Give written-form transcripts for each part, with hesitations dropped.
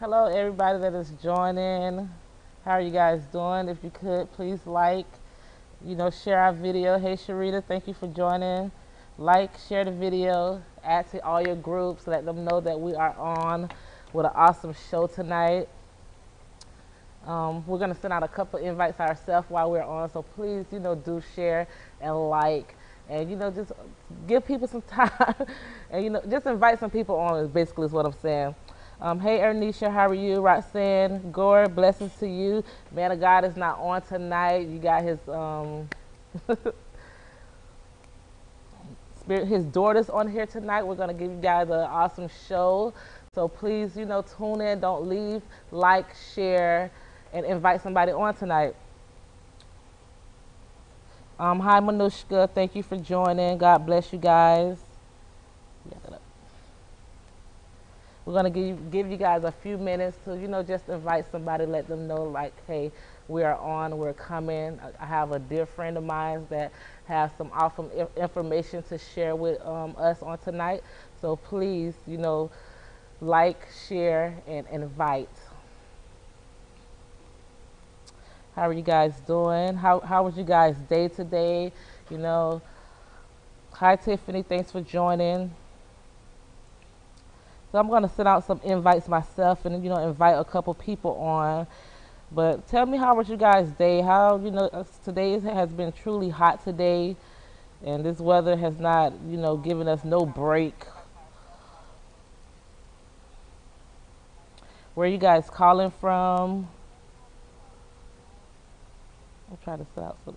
Hello, everybody that is joining. How are you guys doing? If you could, please like, share our video. Hey, Sharita, thank you for joining. Like, share the video, add to all your groups, let them know that we are on with an awesome show tonight. We're going to send out a couple invites ourselves while we're on, so please, do share and like. And just give people some time, and just invite some people on. Is basically is what I'm saying. Hey, Ernisha, how are you? Roxanne, Gore, blessings to you. Man of God is not on tonight. You got his spirit, his daughters on here tonight. We're gonna give you guys an awesome show. So please, tune in. Don't leave. Like, share, and invite somebody on tonight. Hi, Manushka. Thank you for joining. God bless you guys. We're gonna give you guys a few minutes to just invite somebody, let them know like, hey, we are on, we're coming. I have a dear friend of mine that has some awesome information to share with us on tonight. So please, like, share, and invite. How are you guys doing? How was you guys' day today? Hi Tiffany, thanks for joining. So I'm going to send out some invites myself and invite a couple people on. But tell me, how was you guys' day? How today has been truly hot today, and this weather has not given us no break. Where are you guys calling from? I'm trying to set out some.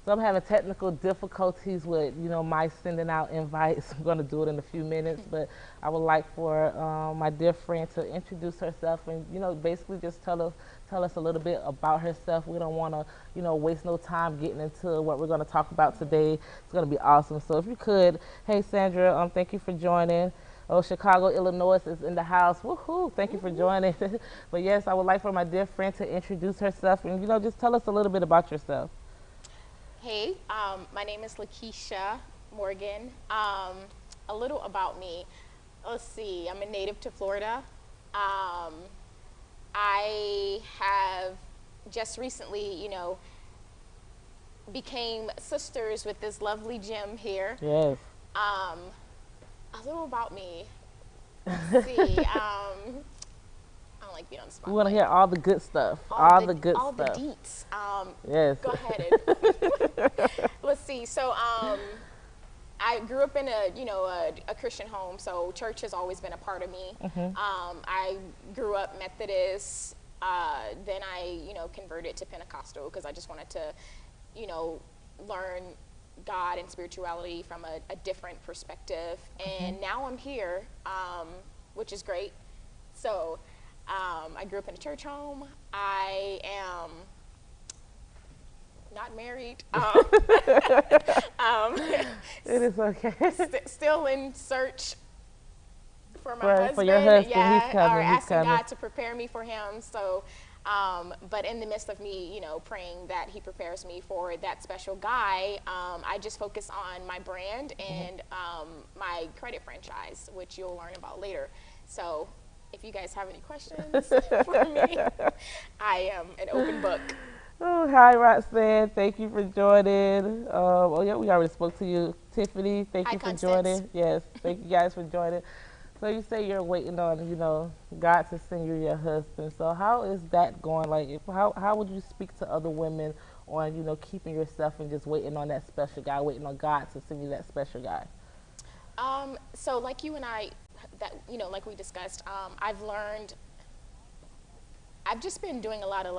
So I'm having technical difficulties with, my sending out invites. I'm going to do it in a few minutes, but I would like for my dear friend to introduce herself and, basically just tell us a little bit about herself. We don't want to, waste no time getting into what we're going to talk about today. It's going to be awesome. So if you could, hey Sandra, thank you for joining. Oh, Chicago, Illinois is in the house. Woohoo! Thank you for joining. But yes, I would like for my dear friend to introduce herself and, just tell us a little bit about yourself. Hey, my name is Lakeisha Morgan. A little about me. Let's see, I'm a native to Florida. I have just recently, became sisters with this lovely gem here. Yes. A little about me. Let's see. I don't like being on the spot. We want to hear all the good stuff. All the good all stuff. the deets. Yes. Go ahead. Let's see. So, I grew up in a Christian home, so church has always been a part of me. I grew up Methodist. Then I, converted to Pentecostal because I just wanted to, learn God and spirituality from a different perspective. And now I'm here, which is great. So, I grew up in a church home. I am not married. It is okay. Still in search for my husband. For your husband, yeah, he's coming. or He's asking coming. God to prepare me for him. So, but in the midst of me, praying that He prepares me for that special guy, I just focus on my brand and my credit franchise, which you'll learn about later. So, if you guys have any questions for me, I am an open book. Oh, hi, Roxanne. Thank you for joining. Oh, yeah, we already spoke to you. Tiffany, thank Hi, you for Constance. joining. Yes, thank you guys for joining. So you say you're waiting on, God to send you your husband. So how is that going? Like, how would you speak to other women on, keeping yourself and just waiting on that special guy, waiting on God to send you that special guy? So like you and I, like we discussed, I've just been doing a lot of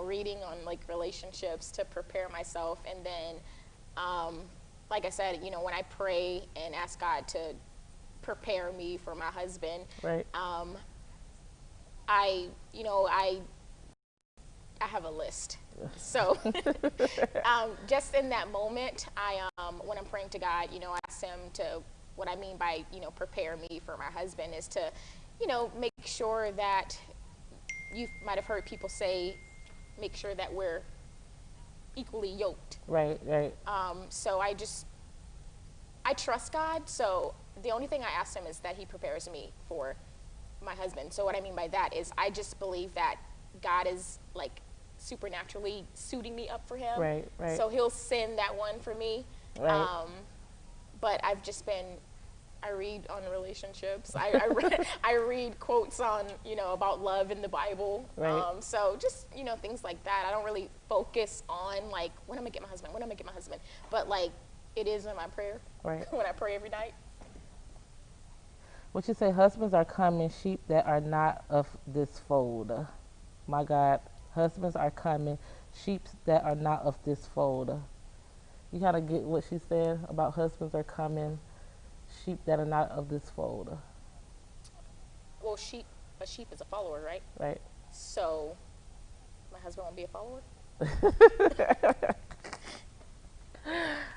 reading on relationships to prepare myself. And then, like I said, when I pray and ask God to prepare me for my husband, right. I have a list. So just in that moment, when I'm praying to God, I ask Him to, what I mean by, prepare me for my husband is to, make sure that, you might have heard people say, make sure that we're equally yoked. Right, right. So I just I trust God, so the only thing I asked him is that he prepares me for my husband. So what I mean by that is I just believe that God is like supernaturally suiting me up for him. Right, right. So he'll send that one for me. Right. But I've just been, I read on relationships. I read quotes on, about love in the Bible. Right. So just, things like that. I don't really focus on like, when am I get my husband? When am I get my husband? But like, it is in my prayer. Right. When I pray every night. What you say, husbands are coming, sheep that are not of this fold. My God, husbands are coming, sheep that are not of this fold. You kind of get what she's saying about husbands are coming, sheep that are not of this fold. Well, a sheep is a follower, right? Right. So, my husband won't be a follower?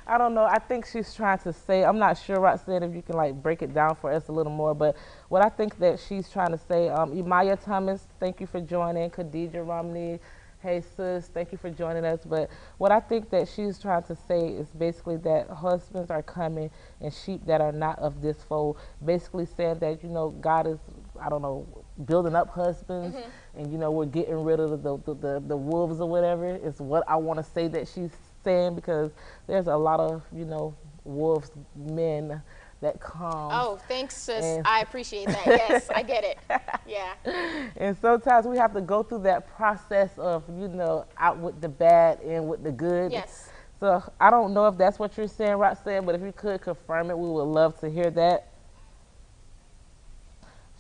I don't know. I think she's trying to say, I'm not sure, Roxanne, if you can like break it down for us a little more, but what I think that she's trying to say, Imaya Thomas, thank you for joining. Khadija Romney, hey sis, thank you for joining us. But what I think that she's trying to say is basically that husbands are coming and sheep that are not of this fold. Basically saying that, God is, I don't know, building up husbands, and we're getting rid of the wolves or whatever is what I want to say that she's saying, because there's a lot of wolves men that come. Oh, thanks, sis. I appreciate that. Yes, I get it. Yeah. And sometimes we have to go through that process of out with the bad and with the good. Yes. So I don't know if that's what you're saying, Roxanne, but if you could confirm it, we would love to hear that.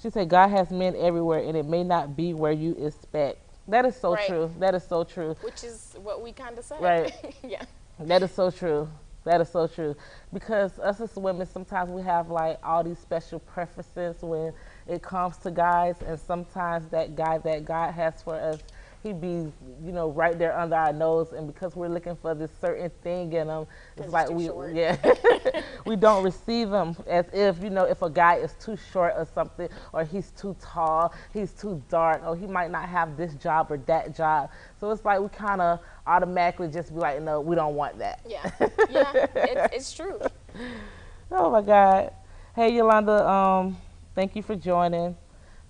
She said, God has men everywhere, and it may not be where you expect. That is so true. That is so true. Which is what we kind of said. Right. Yeah. That is so true. That is so true. Because us as women, sometimes we have like all these special preferences when it comes to guys, and sometimes that guy that God has for us, he be, right there under our nose, and because we're looking for this certain thing in him, it's like we don't receive him, as if, if a guy is too short or something, or he's too tall, he's too dark, or he might not have this job or that job. So it's like we kind of automatically just be like, no, we don't want that. Yeah, yeah, it's true. Oh my God. Hey Yolanda, thank you for joining.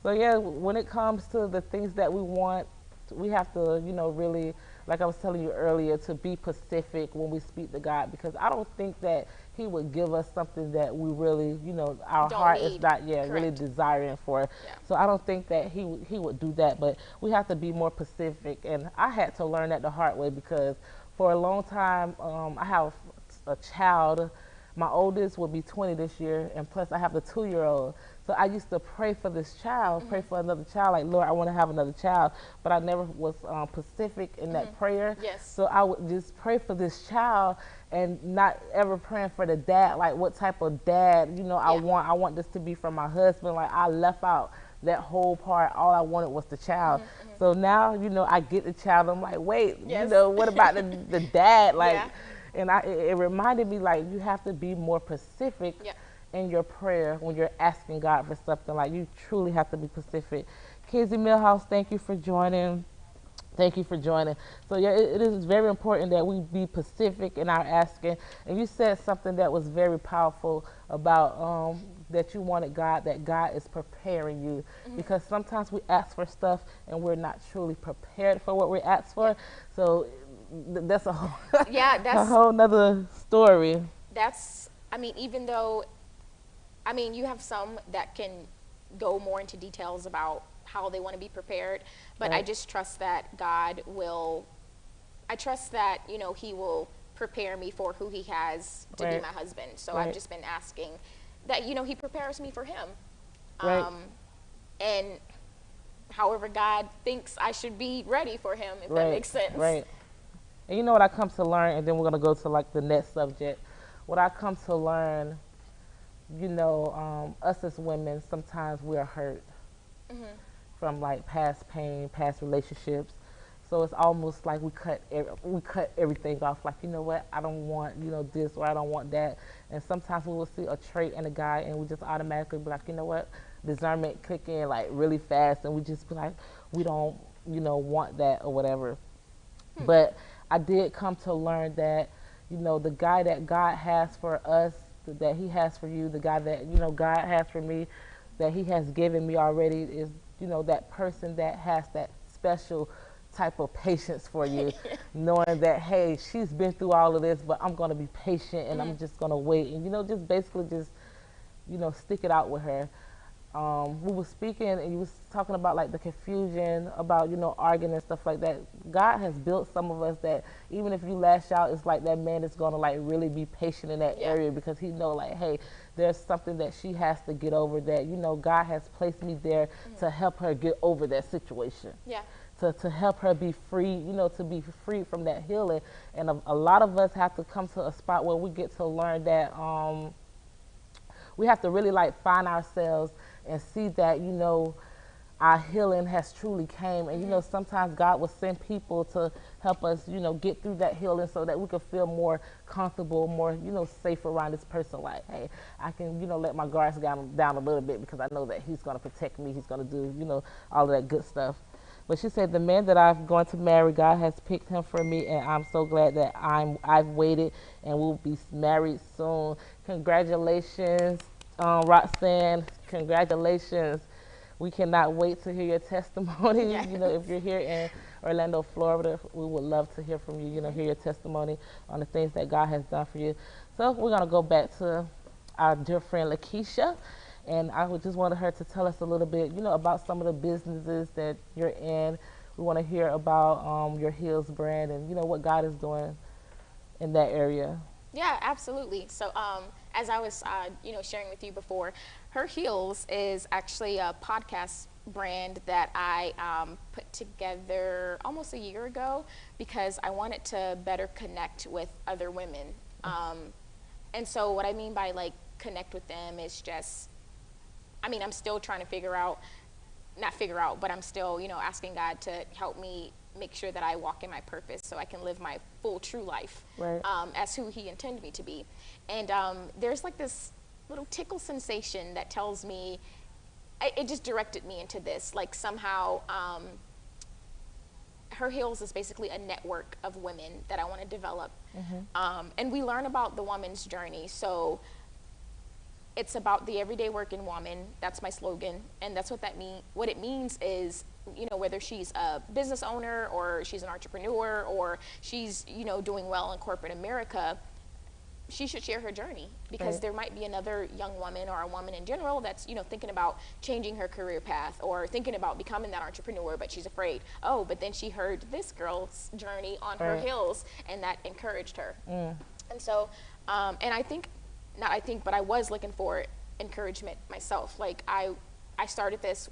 So yeah, when it comes to the things that we want, we have to, really, like I was telling you earlier, to be specific when we speak to God, because I don't think that he would give us something that we really, our heart is not really desiring for. Yeah. So I don't think that he would do that, but we have to be more specific. And I had to learn that the hard way, because for a long time, I have a child. My oldest will be 20 this year, and plus I have the 2-year-old. So I used to pray for this child, pray for another child, like, Lord, I want to have another child. But I never was specific in that prayer. Yes. So I would just pray for this child and not ever praying for the dad, like what type of dad, I want this to be from my husband. Like, I left out that whole part. All I wanted was the child. So now, I get the child. I'm like, wait, what about the dad? Like, and it reminded me, like, you have to be more specific in your prayer when you're asking God for something. Like, you truly have to be specific. Kizzy Millhouse, thank you for joining. Thank you for joining. So yeah, it is very important that we be specific in our asking. And you said something that was very powerful about that you wanted God, that God is preparing you. Because sometimes we ask for stuff and we're not truly prepared for what we ask for. So that's a whole, a whole nother story. Even though, you have some that can go more into details about how they want to be prepared, but I just trust that God will, he will prepare me for who he has to be my husband. So I've just been asking that, he prepares me for him. And however God thinks I should be ready for him, if that makes sense. Right. And you know what I come to learn, and then we're going to go to like the next subject. What I come to learn, us as women, sometimes we're hurt from like past pain, past relationships. So it's almost like we cut everything off. Like, you know what, I don't want, this, or I don't want that. And sometimes we will see a trait in a guy and we just automatically be like, you know what, discernment kick in like really fast, and we just be like, we don't, want that or whatever. But I did come to learn that, the guy that God has for us that He has for you, the guy that God has for me, that He has given me already, is that person that has that special type of patience for you, knowing that, hey, she's been through all of this, but I'm going to be patient and I'm just going to wait, and just basically just stick it out with her. We were speaking and you was talking about like the confusion about arguing and stuff like that. God has built some of us that even if you lash out, it's like that man is going to like really be patient in that area, because he know like, hey, there's something that she has to get over, that God has placed me there to help her get over that situation. Yeah. To help her be free, to be free from that healing. And a lot of us have to come to a spot where we get to learn that we have to really like find ourselves and see that our healing has truly came. And sometimes God will send people to help us get through that healing, so that we can feel more comfortable, more safe around this person. Like, hey, I can let my guards down a little bit, because I know that he's going to protect me, he's going to do all of that good stuff. But she said, the man that I'm going to marry, God has picked him for me, and I'm so glad that I've waited and we'll be married soon. Congratulations, Roxanne. Congratulations. We cannot wait to hear your testimony. Yes. If you're here in Orlando, Florida, we would love to hear from you, hear your testimony on the things that God has done for you. So we're going to go back to our dear friend Lakeisha. And I would just wanted her to tell us a little bit, about some of the businesses that you're in. We want to hear about your Heels brand and, what God is doing in that area. Yeah, absolutely. So as I was, sharing with you before, Her Heels is actually a podcast brand that I put together almost a year ago, because I wanted to better connect with other women. And so what I mean by like connect with them is just, I'm still trying to but I'm still, asking God to help me make sure that I walk in my purpose, so I can live my full true life, right, as who He intended me to be. And there's like this little tickle sensation that tells me, it just directed me into this, like somehow Her Heels is basically a network of women that I want to develop. And we learn about the woman's journey. So it's about the everyday working woman. That's my slogan, and that's what it means is, whether she's a business owner or she's an entrepreneur or she's, doing well in corporate America, she should share her journey, because there might be another young woman or a woman in general that's, thinking about changing her career path or thinking about becoming that entrepreneur, but she's afraid. Oh, but then she heard this girl's journey on Her Heels, and that encouraged her. And so, and but I was looking for encouragement myself. Like I started this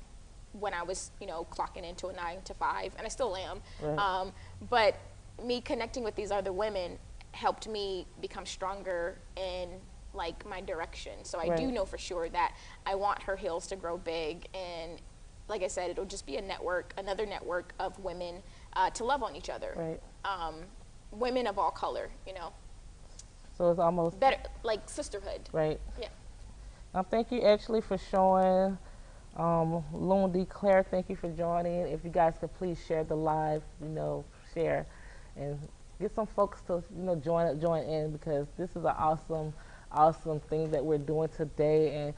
when I was, clocking into a 9 to 5, and I still am. But me connecting with these other women helped me become stronger in like my direction. So I do know for sure that I want Her Heels to grow big, and like I said, it'll just be another network of women to love on each other. Women of all color, So it's almost better, like sisterhood. Right. Yeah. Thank you actually for showing. Loon Claire, thank you for joining. If you guys could please share the live, share, and get some folks to join in, because this is an awesome thing that we're doing today. And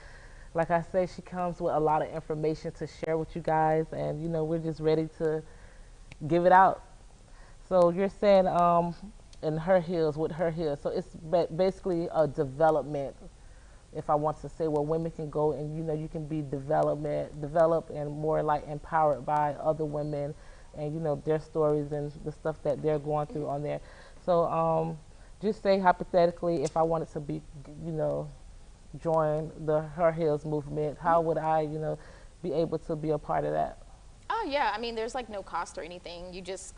like I say, she comes with a lot of information to share with you guys, and we're just ready to give it out. So you're saying in Her Heels, with Her Heels, so it's basically a development, if I want to say, where women can go and you can be developed and more like empowered by other women, and their stories and the stuff that they're going through on there. So just say hypothetically, if I wanted to be join the Her Heels movement, how would I be able to be a part of that? Oh yeah, there's like no cost or anything. You just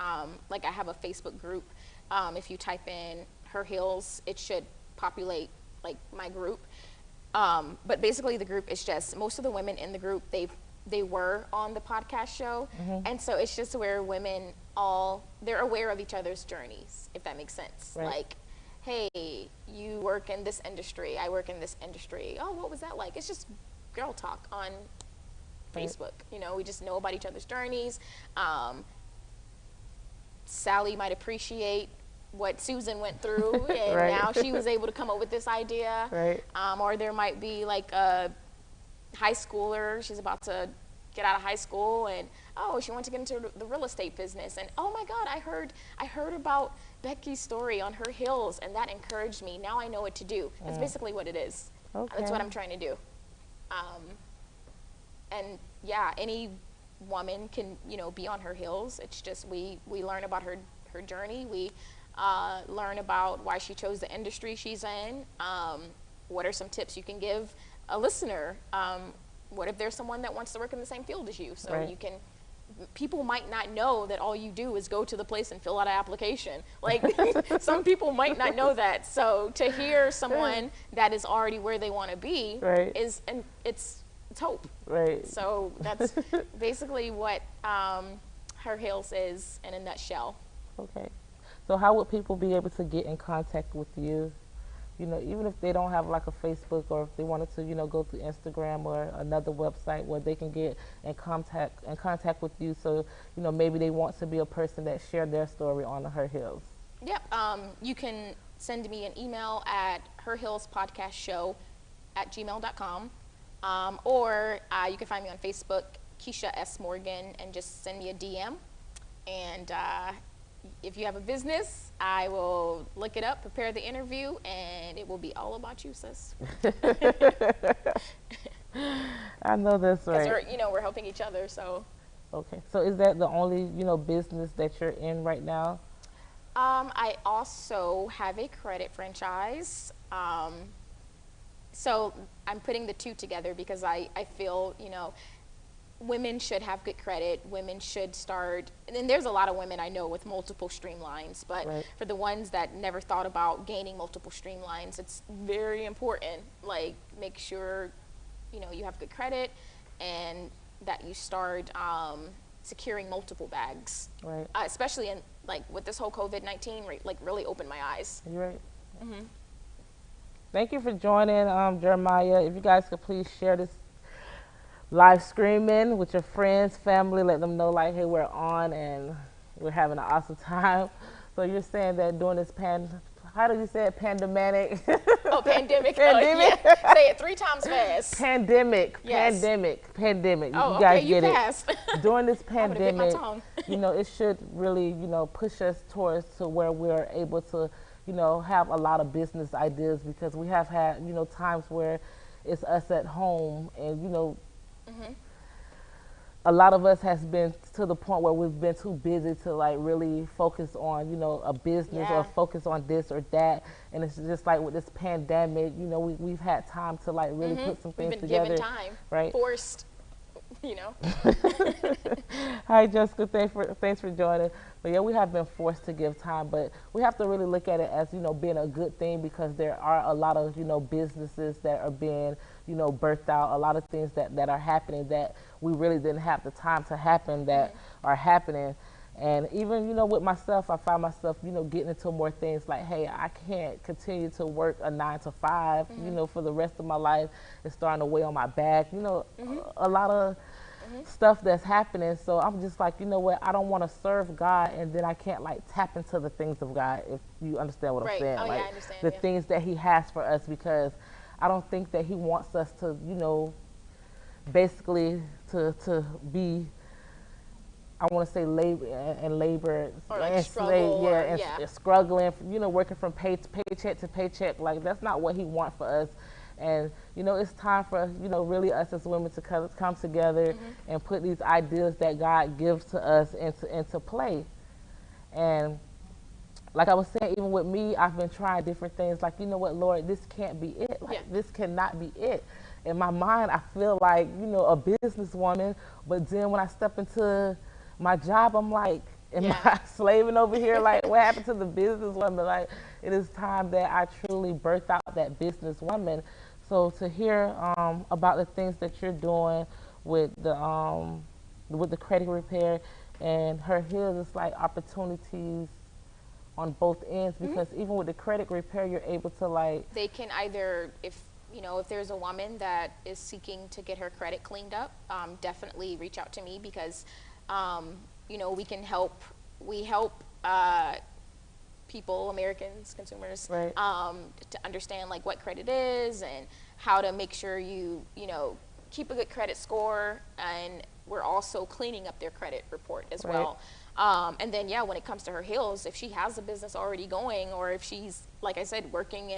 like I have a Facebook group. If you type in Her Heels, it should populate like my group. But basically the group is just, most of the women in the group, they were on the podcast show. And so it's just where women they're aware of each other's journeys, if that makes sense. Like, hey, you work in this industry, I work in this industry. Oh, what was that like? It's just girl talk on Facebook. We just know about each other's journeys. Sally might appreciate what Susan went through, and Right. now she was able to come up with this idea. Right. Or there might be like a high schooler, she's about to get out of high school, and oh, she wants to get into the real estate business, and oh my God, I heard about Becky's story on her heels, and that encouraged me. Now I know what to do. That's basically what it is. Okay. That's what I'm trying to do. And yeah, any woman can, you know, be on her heels. It's just we learn about her journey. We learn about why she chose the industry she's in. What are some tips you can give a listener? What if there's someone that wants to work in the same field as you? So Right. you can, people might not know that all you do is go to the place and fill out an application. Like some people might not know that. So to hear someone that is already where they want to be Right. is, and it's hope. Right. So that's basically what Her Heels is in a nutshell. Okay. So how would people be able to get in contact with you? You know, even if they don't have like a Facebook, or if they wanted to, you know, go through Instagram or another website where they can get in contact with you. So, you know, maybe they want to be a person that share their story on Her Heels. Yep. You can send me an email at herheelspodcastshow@gmail.com. Or you can find me on Facebook, Keisha S. Morgan, and just send me a DM. And if you have a business, I will look it up, prepare the interview, and it will be all about you, sis. I know that's right. Because we're helping each other, so. Okay. So is that the only, you know, business that you're in right now? I also have a credit franchise. So I'm putting the two together because I feel, you know, women should have good credit. Women should start, and there's a lot of women I know with multiple streamlines, but Right. for the ones that never thought about gaining multiple streamlines, it's very important. Like, make sure, you know, you have good credit and that you start securing multiple bags. Right. Especially in, like, with this whole COVID-19, like, really opened my eyes. You're right. Thank you for joining, Jeremiah. If you guys could please share this live streaming with your friends, family, let them know, like, hey, we're on and we're having an awesome time. So you're saying that during this how do you say it, pandemic? Oh, pandemic. Pandemic. Yeah. Say it 3 times fast. Pandemic. Yes. Pandemic. Oh, you guys okay, you get passed. it. During this I would've bit my pandemic, tongue. you know, it should really, you know, push us towards to where we're able to, you know, have a lot of business ideas, because we have had, you know, times where it's us at home, and, you know, a lot of us has been to the point where we've been too busy to like really focus on, you know, a business Yeah. or focus on this or that. And it's just like with this pandemic, you know, we've had time to like really put some things We've been together. given time. Right. Forced, you know. Hi, Jessica. Thanks for joining. But yeah, we have been forced to give time, but we have to really look at it as, you know, being a good thing, because there are a lot of, you know, businesses that are being, you know, birthed out, a lot of things that are happening that we really didn't have the time to happen that are happening. And even, you know, with myself, I find myself, you know, getting into more things like, hey, I can't continue to work a 9 to 5, you know, for the rest of my life. It's starting to weigh on my back, you know, a lot of stuff that's happening. So I'm just like, you know what, I don't want to serve God and then I can't like tap into the things of God, if you understand what Right. I'm saying. Oh, yeah, like I understand, the yeah. things that he has for us, because I don't think that he wants us to, you know, basically to be, I want to say labor Or like and struggle, yeah, or- and yeah. struggling, you know, working from paycheck to paycheck. Like, that's not what he wants for us. And, you know, it's time for, you know, really us as women to come together and put these ideas that God gives to us into play. And like I was saying, even with me, I've been trying different things. Like, you know what, Lord, this can't be it. Like, Yeah. this cannot be it. In my mind, I feel like, you know, a businesswoman. But then when I step into my job, I'm like, am I slaving over here? Like, what happened to the businesswoman? Like, it is time that I truly birth out that businesswoman. So to hear about the things that you're doing with the credit repair and Her Heels, it's like opportunities on both ends, because even with the credit repair, you're able to like, They can either, if there's a woman that is seeking to get her credit cleaned up, definitely reach out to me, because you know, we can help. We help people, Americans, consumers, Right. to understand like what credit is and how to make sure you know, keep a good credit score. And we're also cleaning up their credit report as Right. well. And then, yeah, when it comes to her heels, if she has a business already going, or if she's, like I said, working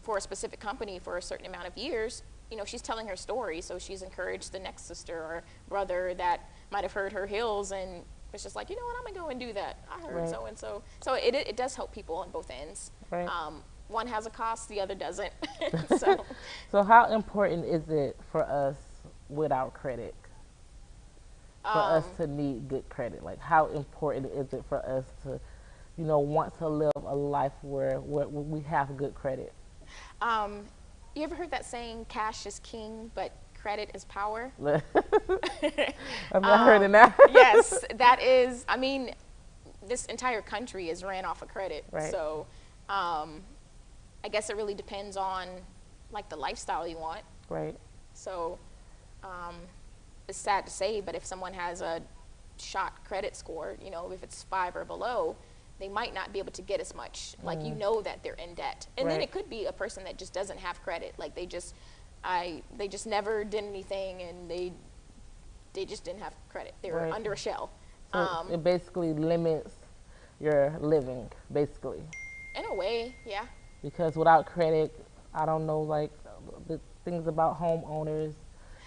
for a specific company for a certain amount of years, you know, she's telling her story. So she's encouraged the next sister or brother that might have heard her heels and was just like, you know what, I'm gonna go and do that. I heard Right. so and so. So it does help people on both ends. Right. One has a cost, the other doesn't. So So how important is it for us with our credit? For us to need good credit? Like, how important is it for us to, you know, want to live a life where we have good credit? you ever heard that saying, cash is king, but credit is power? I've not heard of that. Yes, that is, I mean, this entire country is ran off of credit. Right. So I guess it really depends on like the lifestyle you want. Right. So it's sad to say, but if someone has a shot credit score, you know, if it's 5 or below, they might not be able to get as much. Like, you know that they're in debt. And then Right. it could be a person that just doesn't have credit. Like they just never did anything and they just didn't have credit. They were Right. under a shell. So it basically limits your living, basically. In a way, yeah. Because without credit, I don't know, like, the things about homeowners.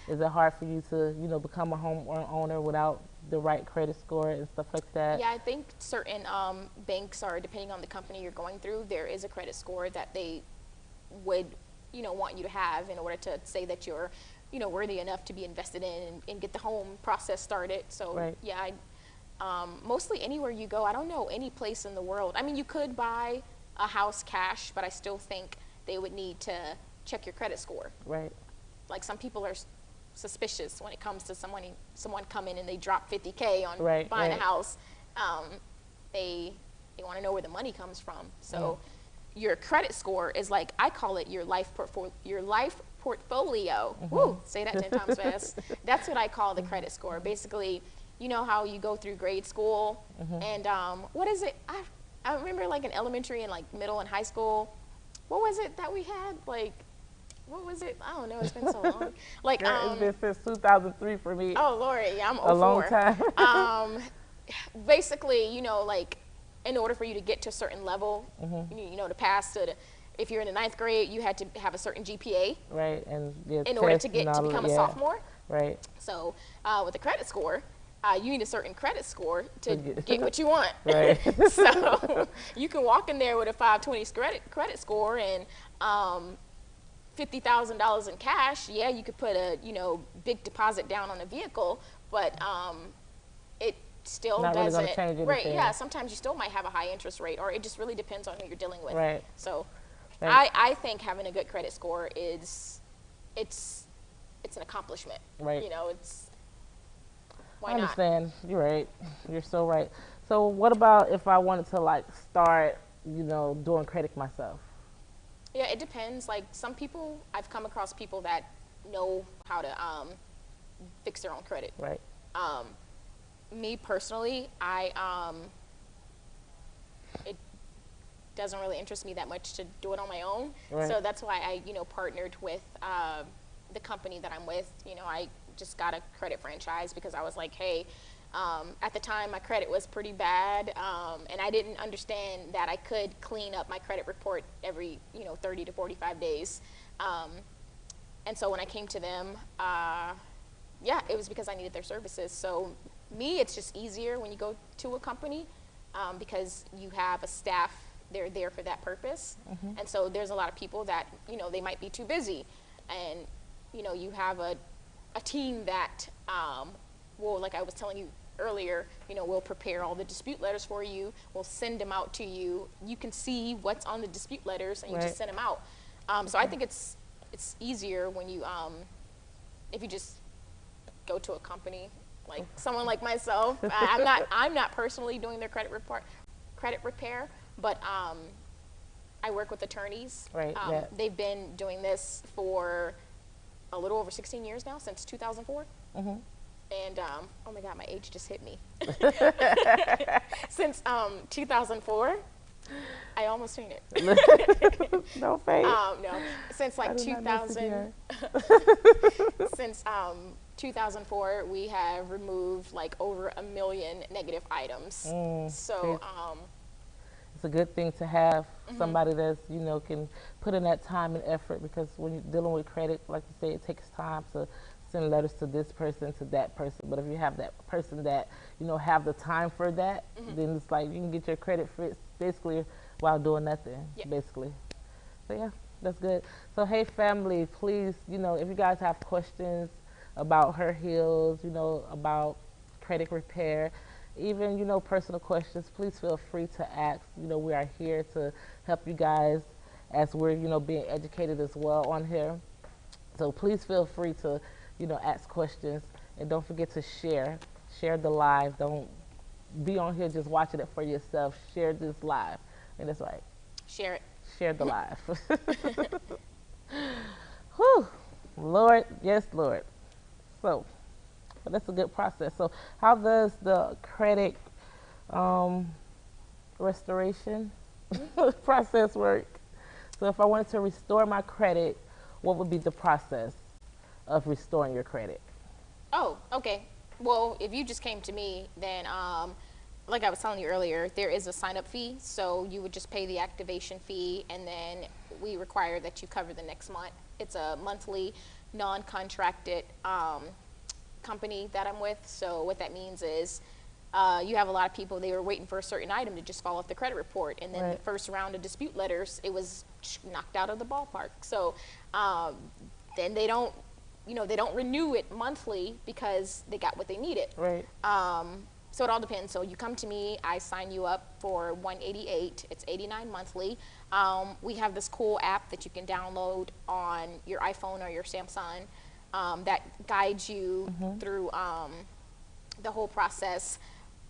Is it hard for you to, you know, become a homeowner without the right credit score and stuff like that? Yeah, I think certain banks are, depending on the company you're going through, there is a credit score that they would, you know, want you to have in order to say that you're, you know, worthy enough to be invested in and get the home process started. So Right. yeah, mostly anywhere you go, I don't know any place in the world. I mean, you could buy a house cash, but I still think they would need to check your credit score. Right. Like some people are suspicious when it comes to someone come in and they drop 50K on Right, buying right. a house. They want to know where the money comes from. So your credit score is like, I call it your life portfolio. Woo, say that 10 times fast. That's what I call the credit score. Basically, you know how you go through grade school and what is it? I remember like in elementary and like middle and high school, what was it that we had? Like, what was it? I don't know. It's been so long. Like, Girl, it's been since 2003 for me. oh Lord, yeah, I'm 04. A long time. Basically, you know, like, in order for you to get to a certain level, you know, to pass to if you're in the 9th grade, you had to have a certain GPA. Right, and yeah, in order to become a sophomore. Right. So with a credit score, you need a certain credit score to get- get what you want. Right. So you can walk in there with a 520 credit score and $50,000 in cash. Yeah, you could put a, you know, big deposit down on a vehicle, but it still Not really doesn't. gonna change Right? anything. Yeah. Sometimes you still might have a high interest rate, or it just really depends on who you're dealing with. Right. So Right. I think having a good credit score is it's an accomplishment. Right. You know, it's why I not? understand. You're right. You're so right. So what about if I wanted to, like, start, you know, doing credit myself? Yeah, it depends. Like some people, I've come across people that know how to fix their own credit. Right. Me personally, it doesn't really interest me that much to do it on my own. Right. So that's why I, you know, partnered with the company that I'm with. You know, I just got a credit franchise because I was like, hey, at the time my credit was pretty bad, and I didn't understand that I could clean up my credit report every, you know, 30 to 45 days. And so when I came to them, yeah, it was because I needed their services. So me, it's just easier when you go to a company because you have a staff, they're there for that purpose. And so there's a lot of people that, you know, they might be too busy. And, you know, you have a team that will, like I was telling you earlier, you know, we'll prepare all the dispute letters for you. We'll send them out to you. You can see what's on the dispute letters and you Right. just send them out. So I think it's easier when you, if you just go to a company, like someone like myself. I'm not personally doing their credit repair, but I work with attorneys. Right, yeah. They've been doing this for a little over 16 years now, since 2004. And oh my God, my age just hit me. Since 2004. I almost fainted. No faint. No, since like I do not know 2000, since 2004, we have removed like over 1 million negative items. So it's a good thing to have somebody that's, you know, can put in that time and effort, because when you're dealing with credit, like you say, it takes time to send letters to this person, to that person. But if you have that person that, you know, have the time for that, then it's like you can get your credit fixed basically while doing nothing, basically. So yeah, that's good. So hey family, please, you know, if you guys have questions about her heels, you know, about credit repair, even, you know, personal questions, please feel free to ask. You know, we are here to help you guys as we're, you know, being educated as well on here. So please feel free to, you know, ask questions, and don't forget to share the live. Don't be on here just watching it for yourself. Share this live. And that's right. share it. Share the live. Whew. Lord, yes, Lord. So, but that's a good process. So how does the credit restoration process work? So if I wanted to restore my credit, what would be the process of restoring your credit? Oh, okay. Well, if you just came to me, then like I was telling you earlier, there is a sign-up fee. So you would just pay the activation fee, and then we require that you cover the next month. It's a monthly, non-contracted company that I'm with. So what that means is you have a lot of people, they were waiting for a certain item to just fall off the credit report, and then the first round of dispute letters, it was knocked out of the ballpark. So then they don't, you know, they don't renew it monthly because they got what they needed. Right. So it all depends. So you come to me, I sign you up for $188. It's $89 monthly. We have this cool app that you can download on your iPhone or your Samsung that guides you through the whole process.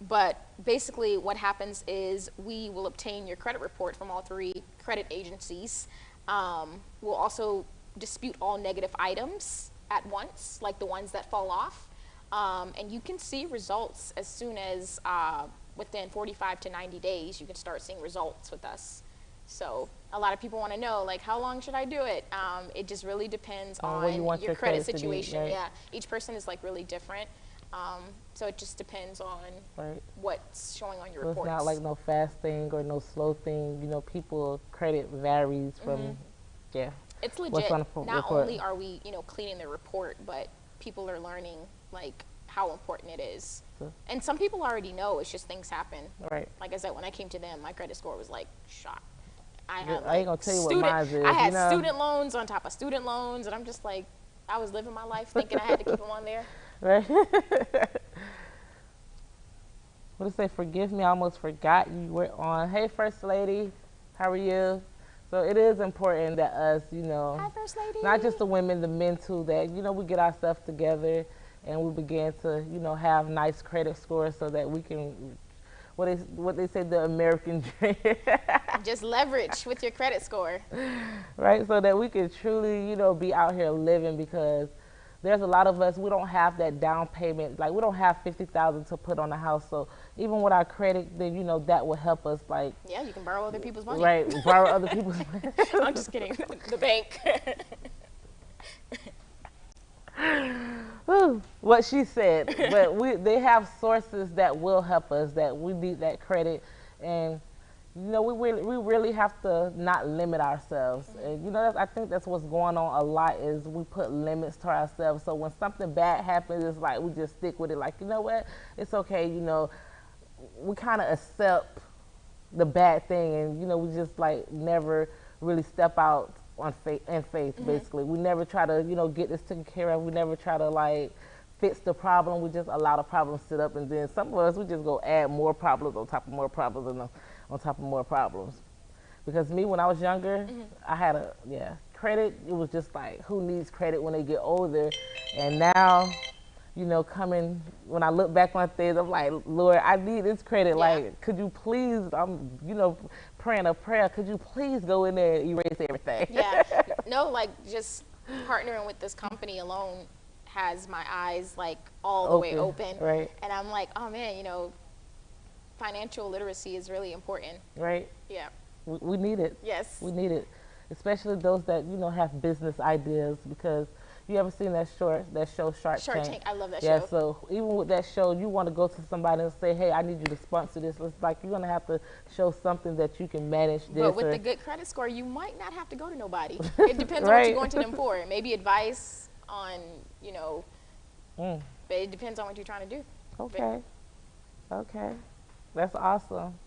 But basically what happens is we will obtain your credit report from all 3 credit agencies. We'll also dispute all negative items at once, like the ones that fall off. And you can see results as soon as within 45 to 90 days, you can start seeing results with us. So a lot of people want to know, like, how long should I do it? It just really depends on your credit situation. Right? Yeah, each person is like really different. So it just depends on what's showing on your reports. It's not like no fast thing or no slow thing. You know, people credit varies from, It's legit. Not only are we, you know, cleaning the report, but people are learning like how important it is. And some people already know, it's just things happen. Right. Like I said, when I came to them, my credit score was like shot. I ain't gonna tell you what mine is. I had student loans on top of student loans, and I'm just like, I was living my life thinking I had to keep them on there. Right. What did it say? Forgive me, I almost forgot you were on. Hey, First Lady, how are you? So it is important that us, you know, Hi, First Lady. Not just the women, the men too, that, you know, we get our stuff together and we begin to, you know, have nice credit scores so that we can, what they say, the American dream. Just leverage with your credit score. Right, so that we can truly, you know, be out here living, because there's a lot of us, we don't have that down payment. Like, we don't have $50,000 to put on the house. So even with our credit, then, you know, that will help us. Like, yeah, you can borrow other people's money. Right, borrow other people's money. I'm just kidding. The bank. What she said. But they have sources that will help us, that we need that credit. And, you know, we really have to not limit ourselves. And, you know, I think that's what's going on a lot, is we put limits to ourselves. So when something bad happens, it's like we just stick with it. Like, you know what? It's okay. You know, we kind of accept the bad thing, and, you know, we just like never really step out on faith, basically. We never try to, you know, get this taken care of. We never try to like fix the problem. We just allow the problem to sit up, and then some of us, we just go add more problems on top of more problems and on top of more problems. Because me, when I was younger, I had credit. It was just like, who needs credit when they get older? And now, you know, when I look back on things, I'm like, Lord, I need this credit. Like, could you please, I'm, you know, praying a prayer, could you please go in there and erase everything? Yeah, no, like, just partnering with this company alone has my eyes like all the way open. Right. And I'm like, oh man, you know, financial literacy is really important. right? Yeah. We need it. Yes. We need it, especially those that have business ideas. Because you ever seen that show Shark Shark Tank? Tank. I love that Yeah. show. So even with that show, you want to go to somebody and say, "Hey, I need you to sponsor this." It's like you're gonna have to show something that you can manage this. But with the good credit score, you might not have to go to nobody. It depends on what Right. you're going to them for. Maybe advice on, Mm, but it depends on what you're trying to do. okay. Okay. That's awesome.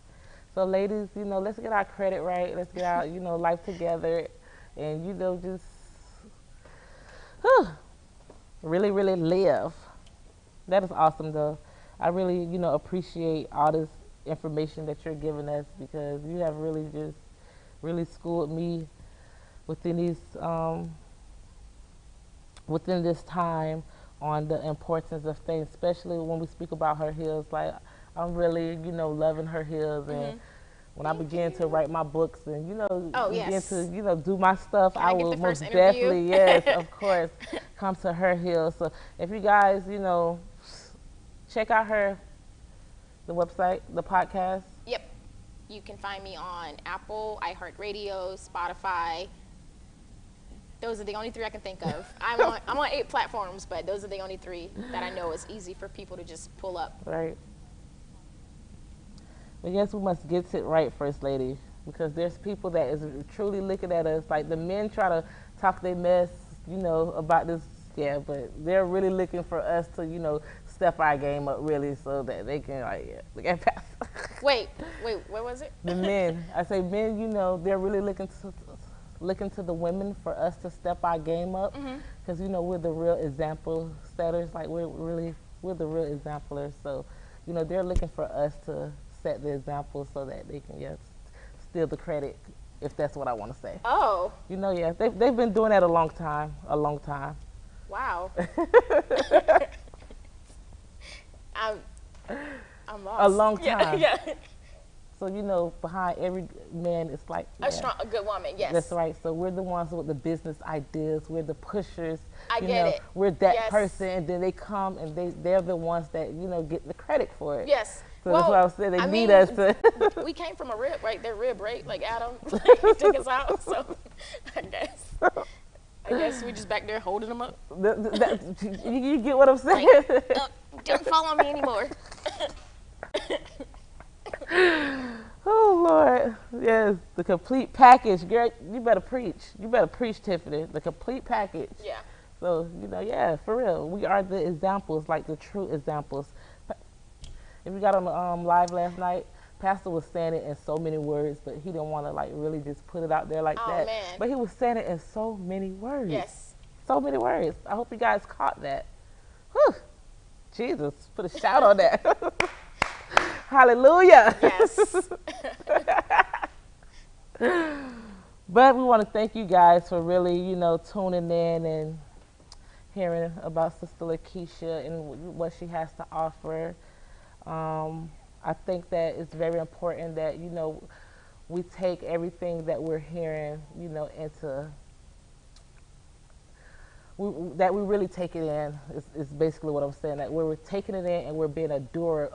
So, ladies, let's get our credit right. Let's get our, life together, and just whew, really, really live. That is awesome, though. I really, appreciate all this information that you're giving us because you have really just really schooled me within within this time on the importance of things, especially when we speak about her heels. Like I'm really, loving her heels, and when I begin to write my books and begin to do my stuff, Can I I get will the most first interview? definitely, yes, of course, come to her heels. So if you guys, check out the website, the podcast. Yep. You can find me on Apple, iHeartRadio, Spotify. Those are the only three I can think of. I'm on 8 platforms, but those are the only 3 that I know is easy for people to just pull up. Right. But yes, we must get it right, First Lady, because there's people that is truly looking at us like the men try to talk their mess, about this, yeah, but they're really looking for us to, step our game up really so that they can look at past. Wait, what was it? The men, I say men, they're really looking to the women for us to step our game up because we're the real example setters, like we're the real exemplars. So they're looking for us to set the example so that they can steal the credit, if that's what I want to say. Oh. Yeah, they've been doing that a long time. Wow. I'm lost. A long time. Yeah. So behind every man is like a good woman. Yes. That's right. So we're the ones with the business ideas. We're the pushers. I get it. We're that Yes. person, and then they come and they're the ones that get the credit for it. Yes. So that's what I was saying. They need us to. We came from a rib, right? They're rib, right? Like Adam took us out. So I guess we just back there holding them up. You get what I'm saying? Like, don't follow me anymore. Oh Lord, yes, the complete package, girl. You better preach, Tiffany. The complete package. Yeah. So yeah, for real, we are the examples, like the true examples. If you got on the live last night, Pastor was saying it in so many words, but he didn't want to really just put it out there like that. Man. But he was saying it in so many words. Yes. So many words. I hope you guys caught that. Whew. Jesus, put a shout on that. Hallelujah. Yes. But we want to thank you guys for really, tuning in and hearing about Sister Lakeisha and what she has to offer. I think that it's very important that, we take everything that we're hearing, that we really take it in is basically what I'm saying. That we're taking it in and we're being a doer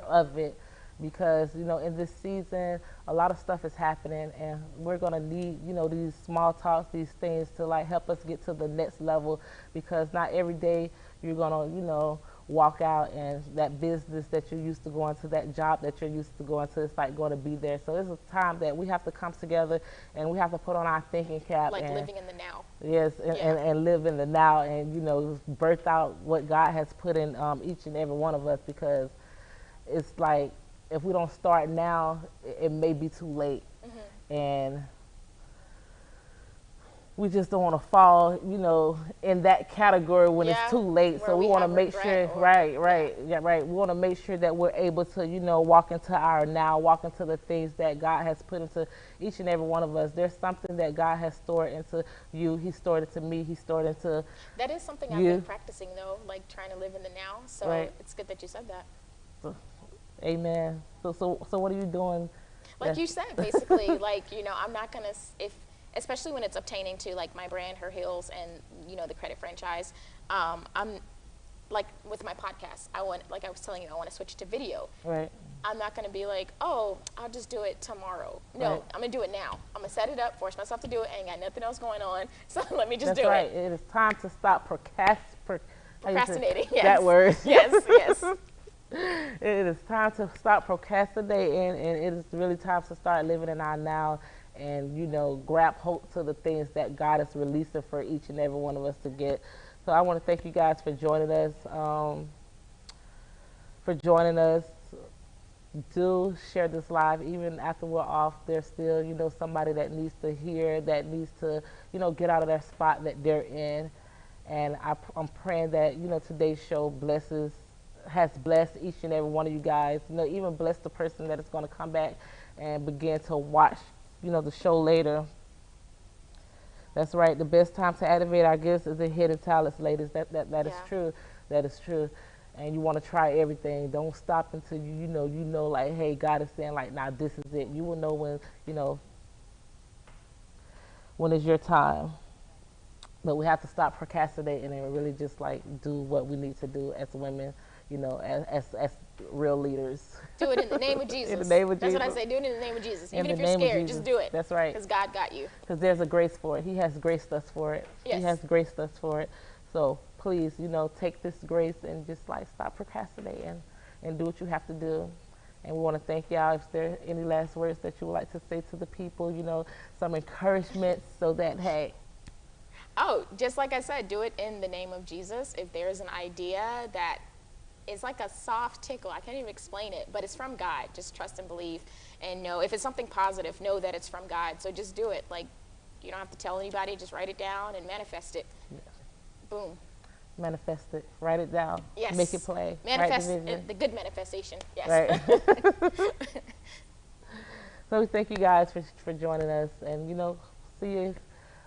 of it, because in this season a lot of stuff is happening, and we're gonna need these small talks, these things to help us get to the next level, because not every day you're gonna walk out and that business that you're used to going to, that job that you're used to going to, it's going to be there. So it's a time that we have to come together and we have to put on our thinking cap. Like and, living in the now. Yes, and live in the now, and birth out what God has put in each and every one of us, because it's like if we don't start now, it may be too late. And we just don't want to fall, in that category when it's too late. So we want to make sure, right. We want to make sure that we're able to, walk into our now, walk into the things that God has put into each and every one of us. There's something that God has stored into you. He stored it to me. He stored it into That is something I've been practicing, though, like trying to live in the now. So it's good that you said that. So, amen. So what are you doing? Like you said, basically, I'm not going to, especially when it's obtaining to my brand, her heels, and the credit franchise. I'm like with my podcast, I want, like I was telling you, I want to switch to video. Right. I'm not going to be like, oh, I'll just do it tomorrow. No, Right. I'm going to do it now. I'm going to set it up, force myself to do it. I ain't got nothing else going on. So let me just That's do right. it. It is time to stop Procrastinating. Yes. that word. Yes, yes. It is time to stop procrastinating, and it is really time to start living in our now and, you know, grab hold to the things that God is releasing for each and every one of us to get. So I want to thank you guys for joining us. Do share this live. Even after we're off, there's still, you know, somebody that needs to hear, that needs to, you know, get out of their spot that they're in. And I'm praying that, you know, today's show has blessed each and every one of you guys. You know, even bless the person that is going to come back and begin to watch, you know, the show later. That's right. The best time to activate our gifts is in hidden talents, ladies. That is Yeah. true. That is true. And you want to try everything. Don't stop until you know, like, hey, God is saying, like, now this is it. You will know when, you know, when it's your time. But we have to stop procrastinating and really just like do what we need to do as women, you know, as real leaders. Do it in the name of Jesus. In the name of That's Jesus. what I say. Do it in the name of Jesus. In Even if the you're name of scared, Jesus. just do it. That's right. Because God got you. Because there's a grace for it. He has graced us for it. Yes. He has graced us for it. So please, you know, take this grace and just like stop procrastinating and do what you have to do. And we want to thank y'all. If there are any last words that you would like to say to the people, you know, some encouragement so that, hey. Oh, just like I said, do it in the name of Jesus. If there's an idea that is like a soft tickle, I can't even explain it, but it's from God. Just trust and believe and know. If it's something positive, know that it's from God. So just do it. Like, you don't have to tell anybody. Just write it down and manifest it. Boom. Manifest it. Write it down. Yes. Make it play. Manifest Write the vision. the good manifestation. Yes. Right. So we thank you guys for joining us, and you know, see you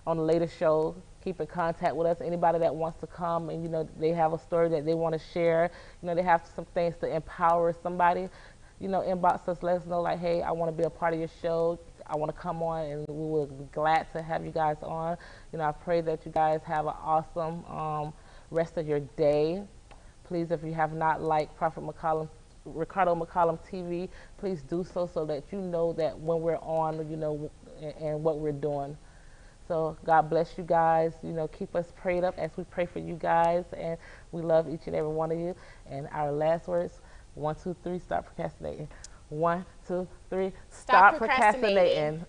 on the later show. Keep in contact with us. Anybody that wants to come and you know they have a story that they want to share, you know they have some things to empower somebody, you know, inbox us. Let us know like, hey, I want to be a part of your show. I want to come on, and we will be glad to have you guys on. You know, I pray that you guys have an awesome rest of your day. Please, if you have not liked Ricardo McCollum TV, please do so that you know that when we're on, you know, and what we're doing. So God bless you guys. You know, keep us prayed up as we pray for you guys, and we love each and every one of you. And our last words: 1, 2, 3, stop procrastinating. 1, 2, 3, stop procrastinating.